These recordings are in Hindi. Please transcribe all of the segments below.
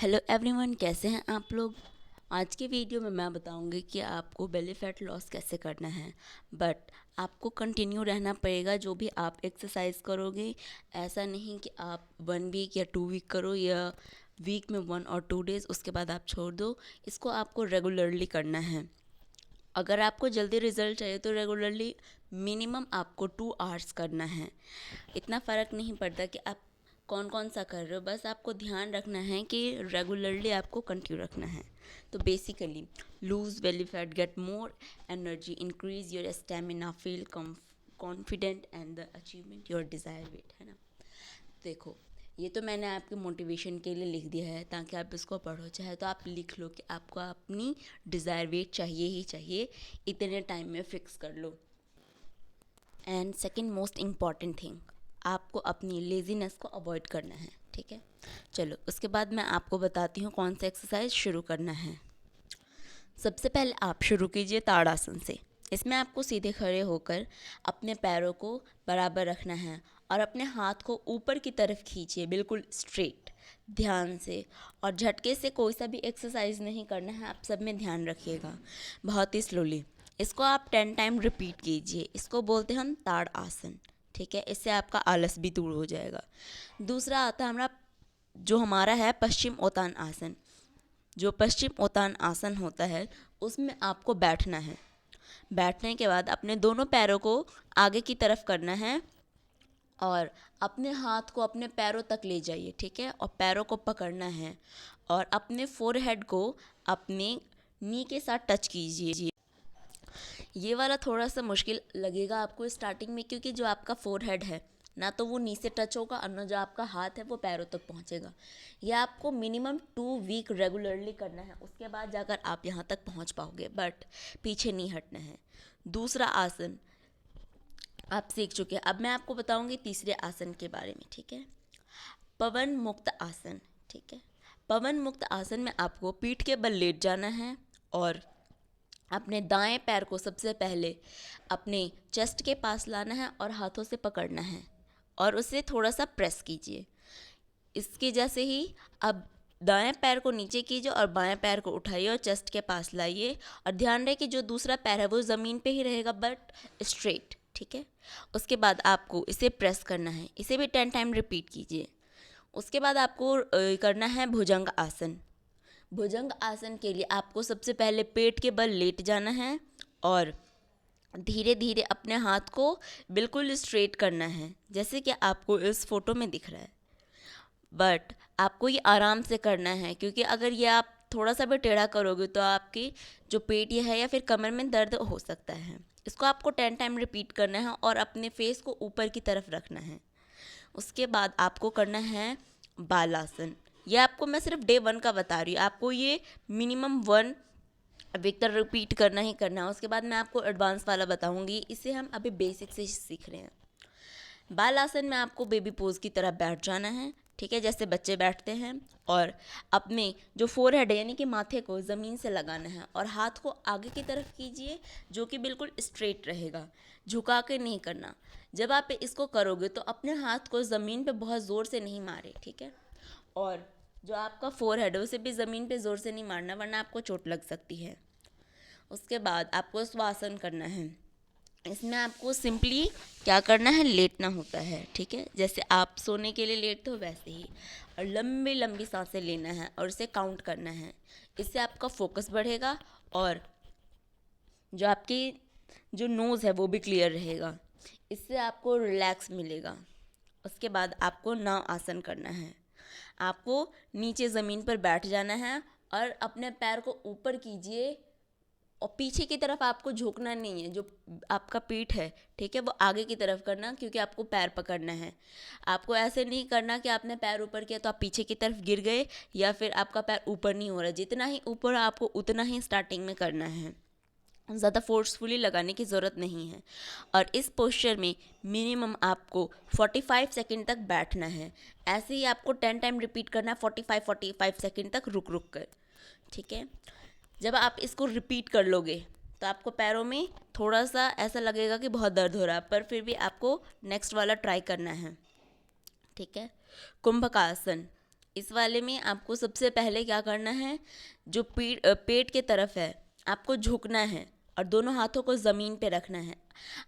हेलो एवरीवन, कैसे हैं आप लोग। आज की वीडियो में मैं बताऊंगी कि आपको बेली फैट लॉस कैसे करना है। बट आपको कंटिन्यू रहना पड़ेगा जो भी आप एक्सरसाइज करोगे। ऐसा नहीं कि आप 1 वीक या 2 वीक करो या वीक में 1 और 2 डेज़ उसके बाद आप छोड़ दो। इसको आपको रेगुलरली करना है। अगर आपको जल्दी रिजल्ट चाहिए तो रेगुलरली मिनिमम आपको 2 आवर्स करना है। इतना फ़र्क नहीं पड़ता कि आप कौन कौन सा कर रहे हो, बस आपको ध्यान रखना है कि रेगुलरली आपको कंटिन्यू रखना है। तो basically lose belly fat, get more energy, increase your stamina, feel confident and the achievement your desire weight, है ना। देखो, ये तो मैंने आपके मोटिवेशन के लिए लिख दिया है ताकि आप इसको पढ़ो। चाहे तो आप लिख लो कि आपको अपनी डिज़ायर वेट चाहिए ही चाहिए, इतने टाइम में फिक्स कर लो। And second most important thing, आपको अपनी लेज़ीनेस को अवॉइड करना है। ठीक है, चलो उसके बाद मैं आपको बताती हूँ कौन सा एक्सरसाइज शुरू करना है। सबसे पहले आप शुरू कीजिए ताड़ासन से। इसमें आपको सीधे खड़े होकर अपने पैरों को बराबर रखना है और अपने हाथ को ऊपर की तरफ खींचिए, बिल्कुल स्ट्रेट, ध्यान से। और झटके से कोई सा भी एक्सरसाइज नहीं करना है, आप सब में ध्यान रखिएगा, बहुत ही स्लोली। इसको आप 10 टाइम रिपीट कीजिए। इसको बोलते हैं हम ताड़ आसन। ठीक है, इससे आपका आलस भी दूर हो जाएगा। दूसरा आता है हमारा है पश्चिम उत्तान आसन। जो पश्चिम उत्तान आसन होता है उसमें आपको बैठना है। बैठने के बाद अपने दोनों पैरों को आगे की तरफ करना है और अपने हाथ को अपने पैरों तक ले जाइए। ठीक है, और पैरों को पकड़ना है और अपने फोरहेड को अपने नी के साथ टच कीजिए। ये वाला थोड़ा सा मुश्किल लगेगा आपको स्टार्टिंग में, क्योंकि जो आपका फोरहेड है ना तो वो नी से टच होगा और ना जो आपका हाथ है वो पैरों तक पहुंचेगा। यह आपको मिनिमम 2 वीक रेगुलरली करना है, उसके बाद जाकर आप यहाँ तक पहुंच पाओगे। बट पीछे नहीं हटना है। दूसरा आसन आप सीख चुके हैं, अब मैं आपको बताऊंगी तीसरे आसन के बारे में। ठीक है, पवन मुक्त आसन। ठीक है, पवन मुक्त आसन में आपको पीठ के बल लेट जाना है और अपने दाएं पैर को सबसे पहले अपने चेस्ट के पास लाना है और हाथों से पकड़ना है और उसे थोड़ा सा प्रेस कीजिए। इसके जैसे ही अब दाएं पैर को नीचे कीजिए और बाएं पैर को उठाइए और चेस्ट के पास लाइए। और ध्यान रहे कि जो दूसरा पैर है वो ज़मीन पे ही रहेगा, बट स्ट्रेट। ठीक है, उसके बाद आपको इसे प्रेस करना है। इसे भी 10 टाइम रिपीट कीजिए। उसके बाद आपको करना है भुजंग आसन। भुजंग आसन के लिए आपको सबसे पहले पेट के बल लेट जाना है और धीरे धीरे अपने हाथ को बिल्कुल स्ट्रेट करना है, जैसे कि आपको इस फोटो में दिख रहा है। बट आपको ये आराम से करना है, क्योंकि अगर ये आप थोड़ा सा भी टेढ़ा करोगे तो आपकी जो पेट ये है या फिर कमर में दर्द हो सकता है। इसको आपको 10 टाइम रिपीट करना है और अपने फेस को ऊपर की तरफ रखना है। उसके बाद आपको करना है बालासन। ये आपको मैं सिर्फ डे 1 का बता रही हूँ, आपको ये मिनिमम 1 वीक तक रिपीट करना ही करना है। उसके बाद मैं आपको एडवांस वाला बताऊँगी, इसे हम अभी बेसिक से सीख रहे हैं। बाल आसन में आपको बेबी पोज की तरह बैठ जाना है। ठीक है, जैसे बच्चे बैठते हैं, और अपने जो फोरहेड है यानी कि माथे को ज़मीन से लगाना है और हाथ को आगे की तरफ कीजिए, जो कि बिल्कुल स्ट्रेट रहेगा, झुका के नहीं करना। जब आप इसको करोगे तो अपने हाथ को ज़मीन पे बहुत ज़ोर से नहीं मारे। ठीक है, और जो आपका फोरहेड है उसे भी ज़मीन पे ज़ोर से नहीं मारना, वरना आपको चोट लग सकती है। उसके बाद आपको स्वासन करना है। इसमें आपको सिंपली क्या करना है, लेटना होता है। ठीक है, जैसे आप सोने के लिए लेटते हो वैसे ही, और लंबी लंबी सांसें लेना है और इसे काउंट करना है। इससे आपका फोकस बढ़ेगा और जो आपकी जो नोज़ है वो भी क्लियर रहेगा। इससे आपको रिलैक्स मिलेगा। उसके बाद आपको नाव आसन करना है। आपको नीचे ज़मीन पर बैठ जाना है और अपने पैर को ऊपर कीजिए और पीछे की तरफ आपको झुकना नहीं है। जो आपका पीठ है, ठीक है, वो आगे की तरफ करना, क्योंकि आपको पैर पकड़ना है। आपको ऐसे नहीं करना कि आपने पैर ऊपर किया तो आप पीछे की तरफ गिर गए या फिर आपका पैर ऊपर नहीं हो रहा। जितना ही ऊपर आपको उतना ही स्टार्टिंग में करना है, ज़्यादा फोर्सफुली लगाने की ज़रूरत नहीं है। और इस पोस्चर में मिनिमम आपको 45 सेकंड तक बैठना है। ऐसे ही आपको 10 टाइम रिपीट करना है, 45 सेकंड तक रुक रुक कर। ठीक है, जब आप इसको रिपीट कर लोगे तो आपको पैरों में थोड़ा सा ऐसा लगेगा कि बहुत दर्द हो रहा है, पर फिर भी आपको नेक्स्ट वाला ट्राई करना है। ठीक है, कुंभकासन। इस वाले में आपको सबसे पहले क्या करना है, जो पेट के तरफ है आपको झुकना है और दोनों हाथों को ज़मीन पे रखना है।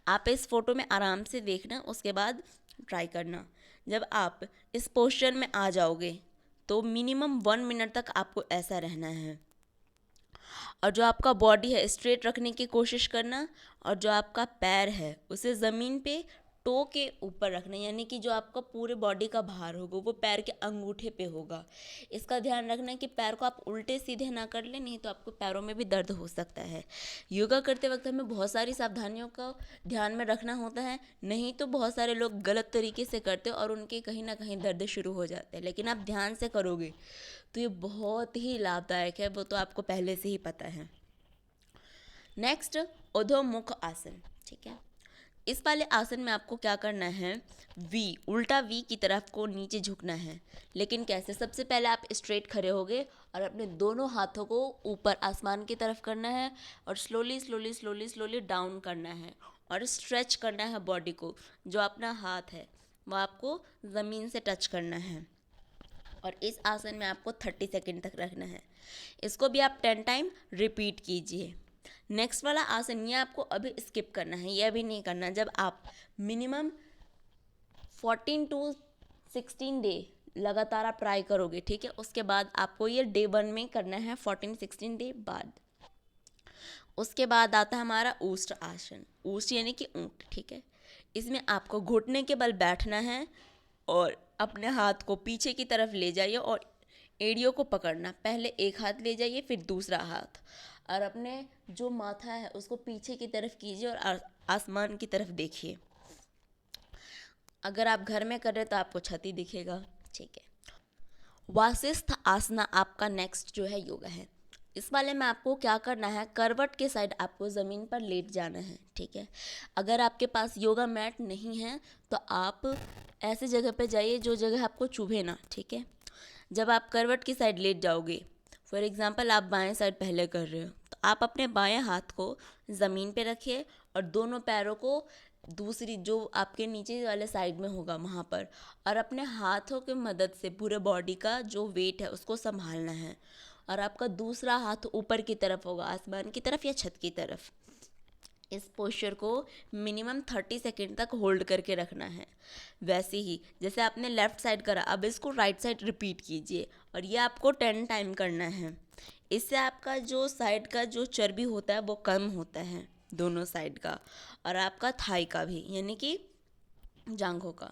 आप इस फोटो में आराम से देखना, उसके बाद ट्राई करना। जब आप इस पोस्चर में आ जाओगे तो मिनिमम 1 मिनट तक आपको ऐसा रहना है। और जो आपका बॉडी है स्ट्रेट रखने की कोशिश करना, और जो आपका पैर है उसे ज़मीन पे टो के ऊपर रखना, यानी कि जो आपका पूरे बॉडी का भार होगा वो पैर के अंगूठे पे होगा। इसका ध्यान रखना कि पैर को आप उल्टे सीधे ना कर लें, नहीं तो आपको पैरों में भी दर्द हो सकता है। योगा करते वक्त हमें बहुत सारी सावधानियों का ध्यान में रखना होता है, नहीं तो बहुत सारे लोग गलत तरीके से करते हैं और उनके कहीं ना कहीं दर्द शुरू हो जाते हैं। लेकिन आप ध्यान से करोगे तो ये बहुत ही लाभदायक है, वो तो आपको पहले से ही पता है। नेक्स्ट, अधोमुख आसन। ठीक है, इस वाले आसन में आपको क्या करना है, उल्टा वी की तरफ को नीचे झुकना है। लेकिन कैसे? सबसे पहले आप स्ट्रेट खड़े होगे और अपने दोनों हाथों को ऊपर आसमान की तरफ करना है और slowly slowly slowly slowly down करना है और स्ट्रेच करना है बॉडी को। जो अपना हाथ है वो आपको ज़मीन से टच करना है और इस आसन में आपको 30 सेकंड तक रखना है। इसको भी आप 10 टाइम रिपीट कीजिए। नेक्स्ट वाला आसन, ये आपको अभी स्किप करना है, ये अभी नहीं करना। जब आप मिनिमम 14 to 16 डे लगातार आप ट्राई करोगे, ठीक है, उसके बाद आपको ये डे 1 में करना है 14-16 डे बाद। उसके बाद आता है हमारा ऊष्ट आसन। ऊष्ट यानी कि ऊंट। ठीक है, इसमें आपको घुटने के बल बैठना है और अपने हाथ को पीछे की तरफ ले जाइए और एड़ियों को पकड़ना। पहले एक हाथ ले जाइए, फिर दूसरा हाथ, और अपने जो माथा है उसको पीछे की तरफ कीजिए और आसमान की तरफ देखिए। अगर आप घर में कर रहे हैं तो आपको छाती दिखेगा। ठीक है, वासिस्थ आसना आपका नेक्स्ट जो है योगा है। इस वाले में आपको क्या करना है, करवट के साइड आपको ज़मीन पर लेट जाना है। ठीक है, अगर आपके पास योगा मैट नहीं है तो आप ऐसी जगह पे जाइए जो जगह आपको चुभे ना। ठीक है, जब आप करवट की साइड लेट जाओगे, फॉर एग्जांपल आप बाएं साइड पहले कर रहे हो, तो आप अपने बाएं हाथ को ज़मीन पे रखिए और दोनों पैरों को दूसरी जो आपके नीचे वाले साइड में होगा वहाँ पर, और अपने हाथों की मदद से पूरे बॉडी का जो वेट है उसको संभालना है। और आपका दूसरा हाथ ऊपर की तरफ होगा, आसमान की तरफ या छत की तरफ। इस पोस्चर को मिनिमम 30 सेकेंड तक होल्ड करके रखना है। वैसे ही जैसे आपने लेफ़्ट साइड करा, अब इसको राइट साइड रिपीट कीजिए और ये आपको 10 टाइम करना है। इससे आपका जो साइड का जो चर्बी होता है वो कम होता है, दोनों साइड का, और आपका थाई का भी, यानी कि जांघों का।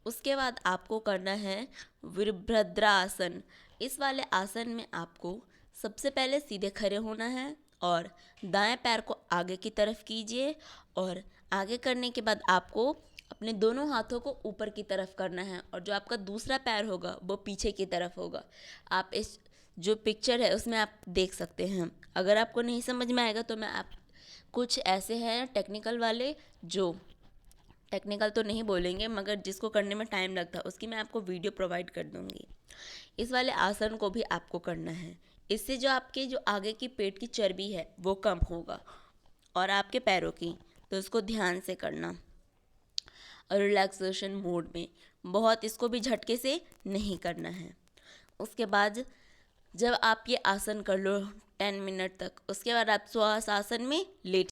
उसके बाद आपको करना है वीरभद्रासन। इस वाले आसन में आपको सबसे पहले सीधे खड़े होना है और दाएं पैर को आगे की तरफ कीजिए, और आगे करने के बाद आपको अपने दोनों हाथों को ऊपर की तरफ करना है और जो आपका दूसरा पैर होगा वो पीछे की तरफ होगा। आप इस जो पिक्चर है उसमें आप देख सकते हैं। अगर आपको नहीं समझ में आएगा तो मैं आप कुछ ऐसे हैं टेक्निकल वाले, जो टेक्निकल तो नहीं बोलेंगे मगर जिसको करने में टाइम लगता है, उसकी मैं आपको वीडियो प्रोवाइड कर दूँगी। इस वाले आसन को भी आपको करना है। इससे जो आपके जो आगे की पेट की चर्बी है वो कम होगा और आपके पैरों की, तो इसको ध्यान से करना और रिलैक्सेशन मोड में, बहुत इसको भी झटके से नहीं करना है। उसके बाद जब आप ये आसन कर लो 10 मिनट तक, उसके बाद आप श्वास आसन में लेट